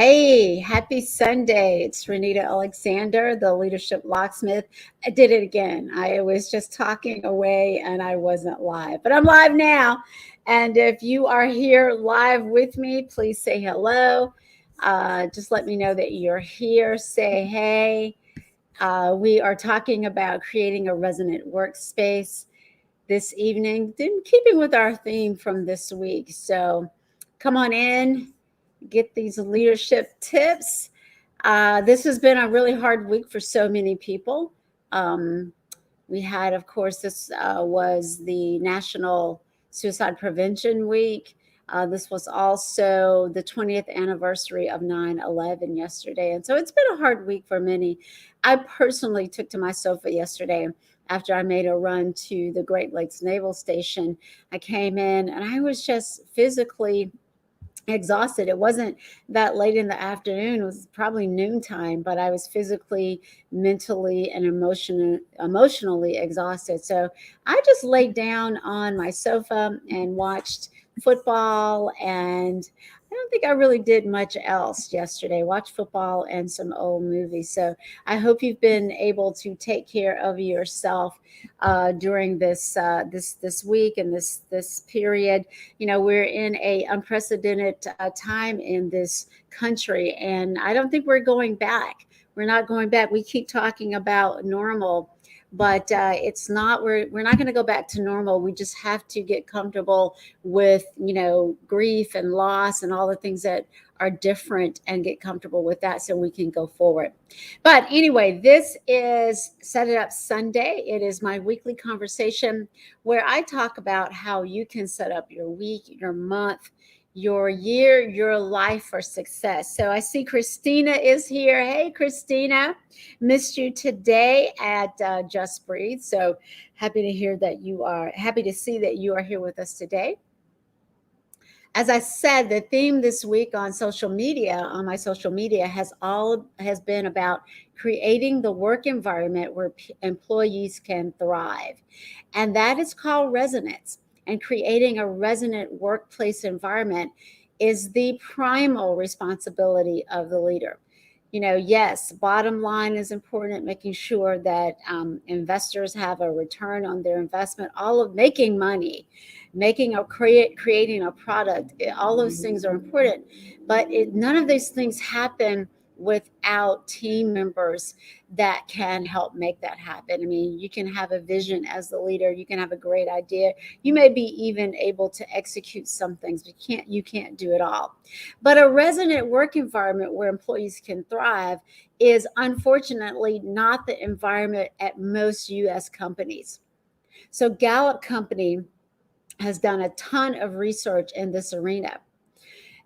Hey, happy Sunday. It's Renita Alexander, the Leadership Locksmith. I did it again. I was just talking away and I wasn't live, but I'm live now. And if you are here live with me, please say hello. Just let me know that you're here. Say hey. We are talking about creating a resonant workspace this evening, in keeping with our theme from this week. So come on in, get these leadership tips. This has been a really hard week for so many people. Um, we had, of course, this was the National Suicide Prevention Week. This was also the 20th anniversary of 9/11 yesterday. And so it's been a hard week for many. I personally took to my sofa yesterday after I made a run to the Great Lakes Naval Station. I came in and I was just physically exhausted. It wasn't that late in the afternoon. It was probably noontime, but I was physically, mentally, and emotionally exhausted. So I just laid down on my sofa and watched football, and I don't think I really did much else yesterday. Watched football and some old movies. So I hope you've been able to take care of yourself during this week and this period. You know, we're in a unprecedented time in this country, and I don't think we're going back. We're not going back. We keep talking about normal, but it's not. We're not going to go back to normal. We just have to get comfortable with grief and loss and all the things that are different, and get comfortable with that so we can go forward. But anyway, this is Set It Up Sunday. It is my weekly conversation where I talk about how you can set up your week, your month, your year, your life for success. So I see Christina is here. Hey, Christina, missed you today at Just Breathe. So happy to see that you are here with us today. As I said, the theme this week on my social media, has been about creating the work environment where employees can thrive. And that is called resonance. And creating a resonant workplace environment is the primal responsibility of the leader. Yes, bottom line is important, making sure that investors have a return on their investment, all of making money, creating a product. All those things are important, but none of these things happen without team members that can help make that happen. I mean, you can have a vision as the leader, you can have a great idea, you may be even able to execute some things, but you can't do it all. But a resonant work environment where employees can thrive is unfortunately not the environment at most US companies. So Gallup Company has done a ton of research in this arena.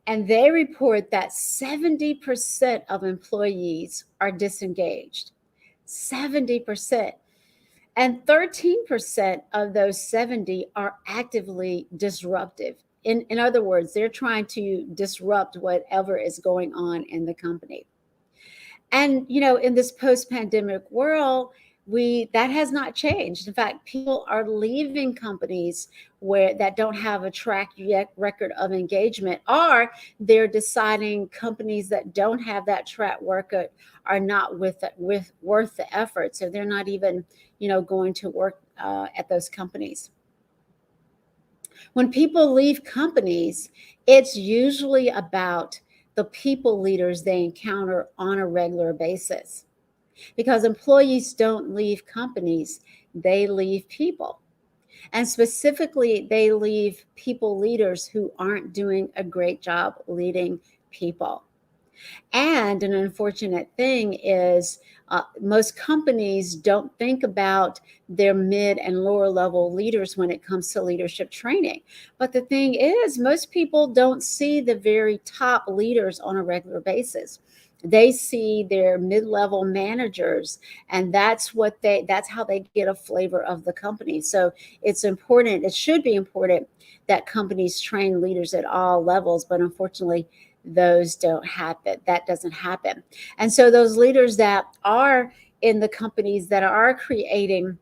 And they report that 70% of employees are disengaged. 70%. And 13% of those 70 are actively disruptive. In other words, they're trying to disrupt whatever is going on in the company. And, in this post-pandemic world, that has not changed. In fact, people are leaving companies that don't have a track record of engagement, or they're deciding companies that don't have that track record are not worth the effort. So they're not even, going to work at those companies. When people leave companies, it's usually about the people leaders they encounter on a regular basis. Because employees don't leave companies, they leave people. And specifically, they leave people leaders who aren't doing a great job leading people. And an unfortunate thing is most companies don't think about their mid and lower level leaders when it comes to leadership training. But the thing is, most people don't see the very top leaders on a regular basis. They see their mid-level managers, and that's how they get a flavor of the company. So it's important, it should be important, that companies train leaders at all levels, but unfortunately that doesn't happen. And so those leaders that are in the companies that are creating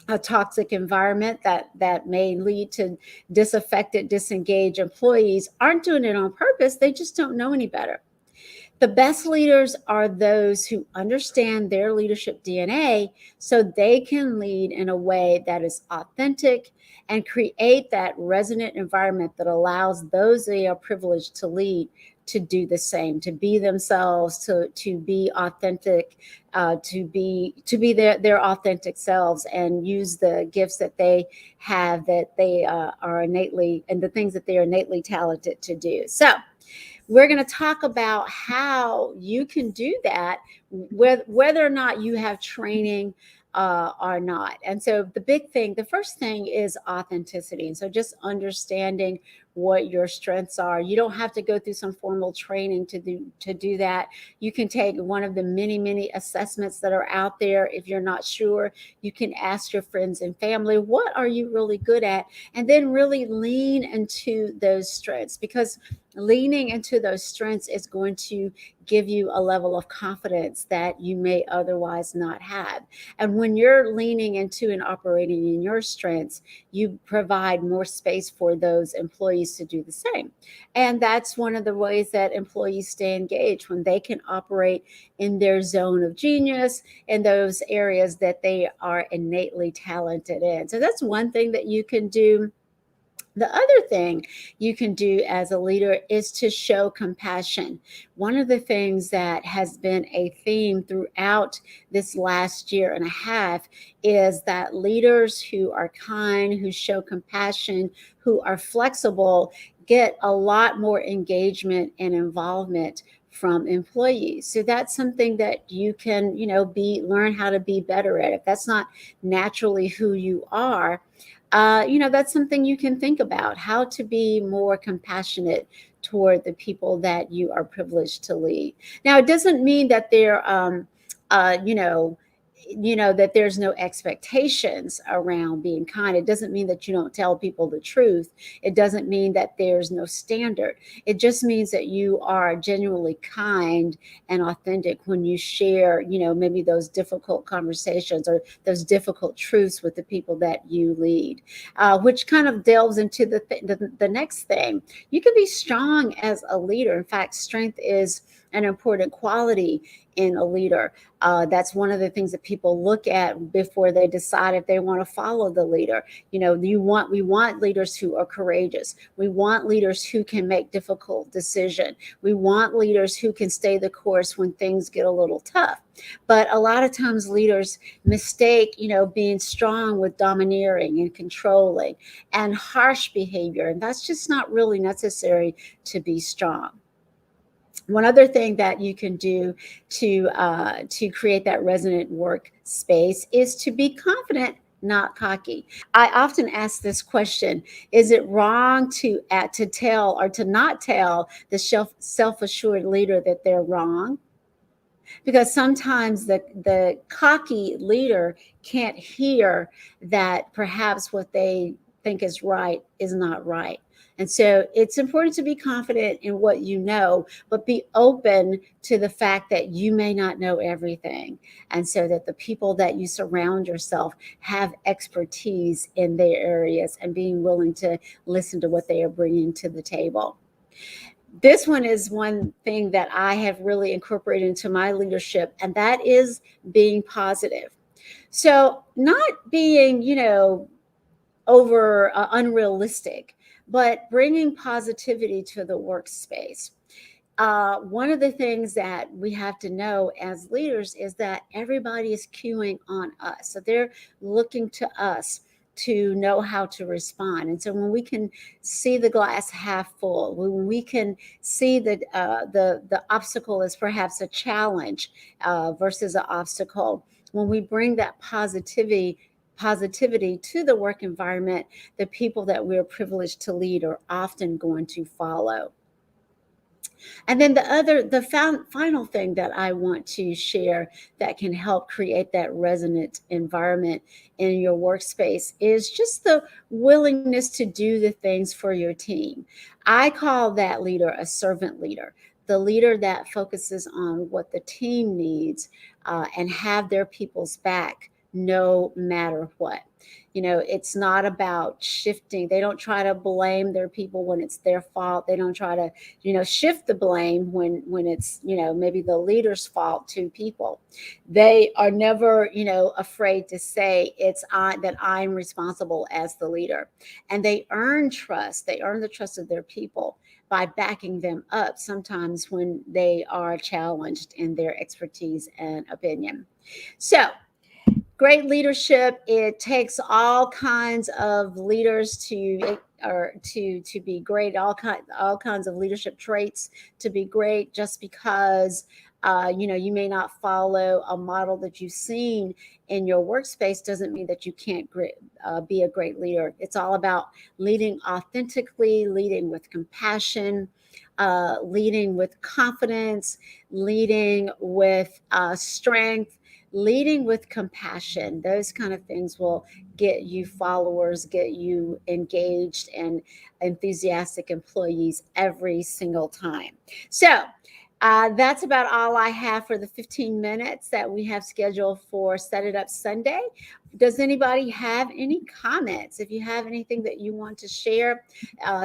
a toxic environment that may lead to disaffected, disengaged employees aren't doing it on purpose. They just don't know any better. The best leaders are those who understand their leadership DNA so they can lead in a way that is authentic and create that resonant environment that allows those they are privileged to lead to do the same, to be themselves, to be authentic, to be their authentic selves, and use the gifts that they have, that they are innately, and the things that they are innately talented to do. So we're going to talk about how you can do that, whether or not you have training or not. And so the first thing is authenticity. And so just understanding what your strengths are. You don't have to go through some formal training to do that. You can take one of the many assessments that are out there. If you're not sure, you can ask your friends and family, what are you really good at? And then really lean into those strengths, because leaning into those strengths is going to give you a level of confidence that you may otherwise not have. And when you're leaning into and operating in your strengths, you provide more space for those employees to do the same. And that's one of the ways that employees stay engaged, when they can operate in their zone of genius, in those areas that they are innately talented in. So that's one thing that you can do. The other thing you can do as a leader is to show compassion. One of the things that has been a theme throughout this last year and a half is that leaders who are kind, who show compassion, who are flexible, get a lot more engagement and involvement from employees. So that's something that you can, learn how to be better at. If that's not naturally who you are, that's something you can think about, how to be more compassionate toward the people that you are privileged to lead. Now, it doesn't mean that they're, uh, you know, that there's no expectations around being kind. It doesn't mean that you don't tell people the truth. It doesn't mean that there's no standard. It just means that you are genuinely kind and authentic when you share, maybe those difficult conversations or those difficult truths with the people that you lead, which kind of delves into the next thing. You can be strong as a leader. In fact, strength is an important quality in a leader. That's one of the things that people look at before they decide if they want to follow the leader. We want leaders who are courageous. We want leaders who can make difficult decisions. We want leaders who can stay the course when things get a little tough. But a lot of times leaders mistake, being strong with domineering and controlling and harsh behavior. And that's just not really necessary to be strong. One other thing that you can do to create that resonant work space is to be confident, not cocky. I often ask this question: is it wrong to tell or to not tell the self-assured leader that they're wrong? Because sometimes the cocky leader can't hear that perhaps what they think is right is not right. And so it's important to be confident in what you know, but be open to the fact that you may not know everything. And so that the people that you surround yourself have expertise in their areas, and being willing to listen to what they are bringing to the table. This one is one thing that I have really incorporated into my leadership, and that is being positive. So not being, over unrealistic, but bringing positivity to the workspace. One of the things that we have to know as leaders is that everybody is queuing on us. So they're looking to us to know how to respond. And so when we can see the glass half full, when we can see that the obstacle is perhaps a challenge versus an obstacle, when we bring that positivity to the work environment, the people that we're privileged to lead are often going to follow. And then the final thing that I want to share that can help create that resonant environment in your workspace is just the willingness to do the things for your team. I call that leader a servant leader, the leader that focuses on what the team needs and have their people's back, no matter what. It's not about shifting. They don't try to blame their people when it's their fault. They don't try to, shift the blame when it's, maybe the leader's fault to people. They are never, afraid to say that I'm responsible as the leader. And they earn trust. They earn the trust of their people by backing them up sometimes when they are challenged in their expertise and opinion. So, great leadership, it takes all kinds of leaders to be great, all kinds of leadership traits to be great. Just because you may not follow a model that you've seen in your workspace doesn't mean that you can't be a great leader. It's all about leading authentically, leading with compassion, leading with confidence, leading with strength, leading with compassion. Those kind of things will get you followers, get you engaged and enthusiastic employees every single time. So that's about all I have for the 15 minutes that we have scheduled for Set It Up Sunday. Does anybody have any comments? If you have anything that you want to share,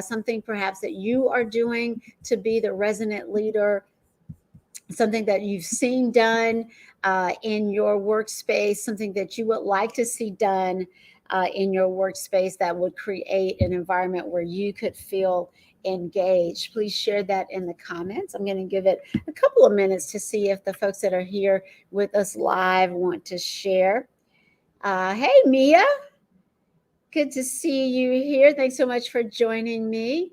something perhaps that you are doing to be the resident leader, something that you've seen done in your workspace, something that you would like to see done in your workspace that would create an environment where you could feel engaged, please share that in the comments. I'm going to give it a couple of minutes to see if the folks that are here with us live want to share. Hey, Mia. Good to see you here. Thanks so much for joining me.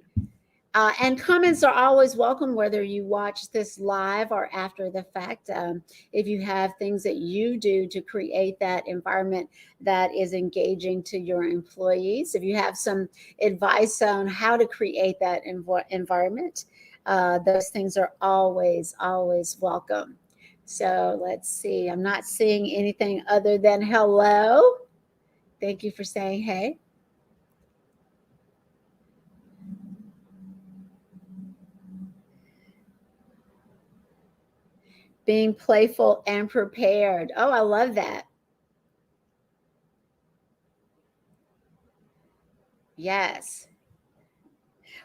And comments are always welcome, whether you watch this live or after the fact. If you have things that you do to create that environment that is engaging to your employees, if you have some advice on how to create that environment, those things are always, always welcome. So let's see. I'm not seeing anything other than hello. Thank you for saying hey. Being playful and prepared. Oh, I love that. Yes.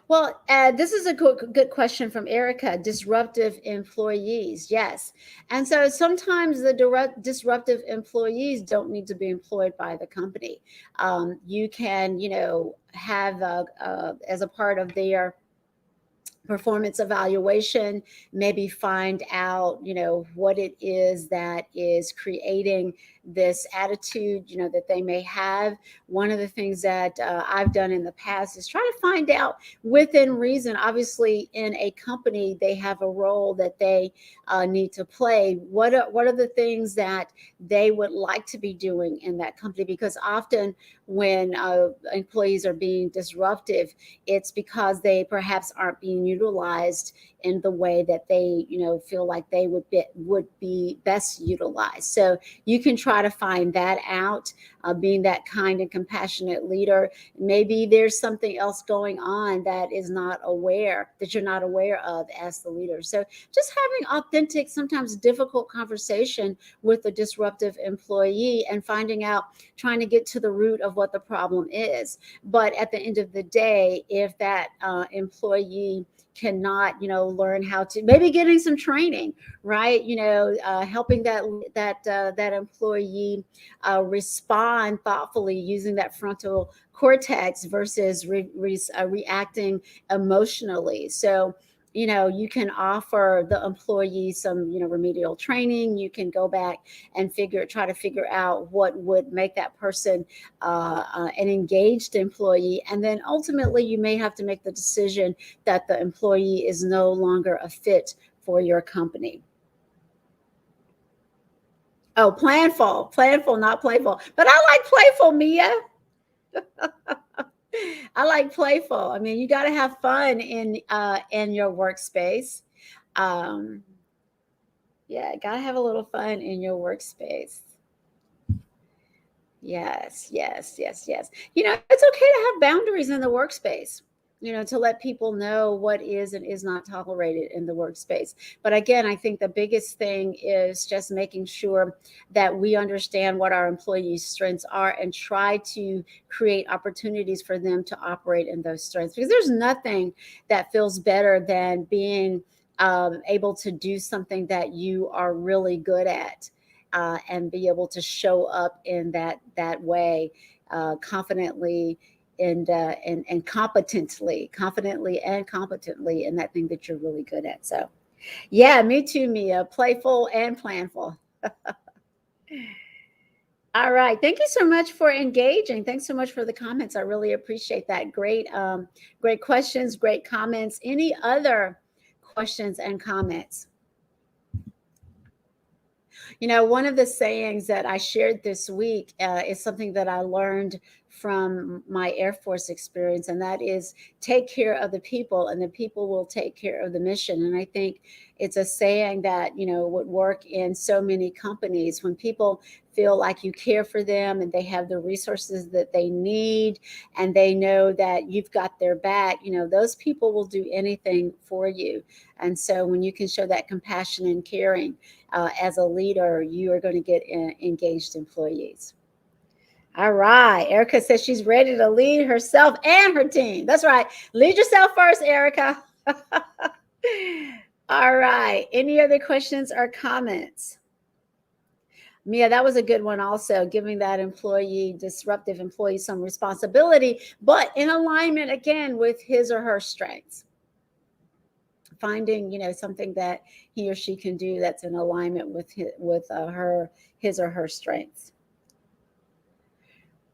Well, this is a good question from Erica. Disruptive employees. Yes. And so sometimes the disruptive employees don't need to be employed by the company. You can, have as a part of their performance evaluation, maybe find out, what it is that is creating this attitude, that they may have. One of the things that I've done in the past is try to find out within reason. Obviously, in a company, they have a role that they need to play. What are the things that they would like to be doing in that company? Because often when employees are being disruptive, it's because they perhaps aren't being utilized in the way that they, feel like they would be best utilized. So you can try to find that out, being that kind and compassionate leader. Maybe there's something else going on that you're not aware of as the leader. So just having authentic, sometimes difficult conversation with a disruptive employee and finding out, trying to get to the root of what the problem is. But at the end of the day, if that employee cannot, learn how to, maybe getting some training, right? Helping that employee respond thoughtfully using that frontal cortex versus reacting emotionally. So you can offer the employee some, remedial training. You can go back and try to figure out what would make that person an engaged employee. And then ultimately, you may have to make the decision that the employee is no longer a fit for your company. Oh, planful, not playful. But I like playful, Mia. I like playful. I mean, you got to have fun in your workspace. Um, yeah, got to have a little fun in your workspace. Yes, yes, yes, yes. It's okay to have boundaries in the workspace. to let people know what is and is not tolerated in the workspace. But again, I think the biggest thing is just making sure that we understand what our employees' strengths are and try to create opportunities for them to operate in those strengths. Because there's nothing that feels better than being able to do something that you are really good at, and be able to show up in that way, confidently and confidently and competently in that thing that you're really good at. So, yeah, me too, Mia. Playful and planful. All right. Thank you so much for engaging. Thanks so much for the comments. I really appreciate that. Great questions, great comments. Any other questions and comments? One of the sayings that I shared this week is something that I learned from my Air Force experience, and that is take care of the people, and the people will take care of the mission. And I think it's a saying that, would work in so many companies. When people feel like you care for them and they have the resources that they need and they know that you've got their back, those people will do anything for you. And so when you can show that compassion and caring, as a leader, you are going to get engaged employees. All right. Erica says she's ready to lead herself and her team. That's right. Lead yourself first, Erica. All right. Any other questions or comments? Mia, that was a good one also, giving that disruptive employee some responsibility, but in alignment again with his or her strengths. Finding, something that he or she can do that's in alignment with his or her strengths.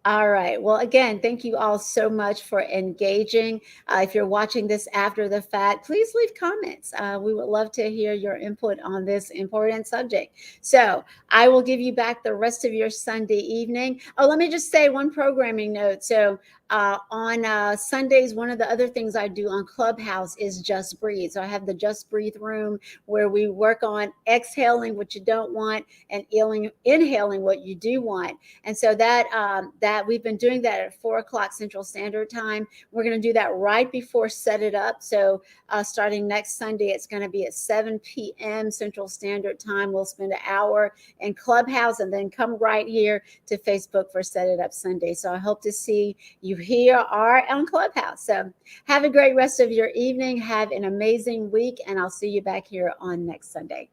All right. Well, again, thank you all so much for engaging. If you're watching this after the fact, please leave comments. We would love to hear your input on this important subject. So I will give you back the rest of your Sunday evening. Oh, let me just say one programming note. So on Sundays, one of the other things I do on Clubhouse is Just Breathe. So I have the Just Breathe room where we work on exhaling what you don't want and inhaling what you do want. And so that we've been doing that at 4:00 Central Standard Time. We're going to do that right before Set It Up. So starting next Sunday, it's going to be at 7 p.m. Central Standard Time. We'll spend an hour in Clubhouse and then come right here to Facebook for Set It Up Sunday. So I hope to see you here or on Clubhouse. So have a great rest of your evening. Have an amazing week, and I'll see you back here on next Sunday.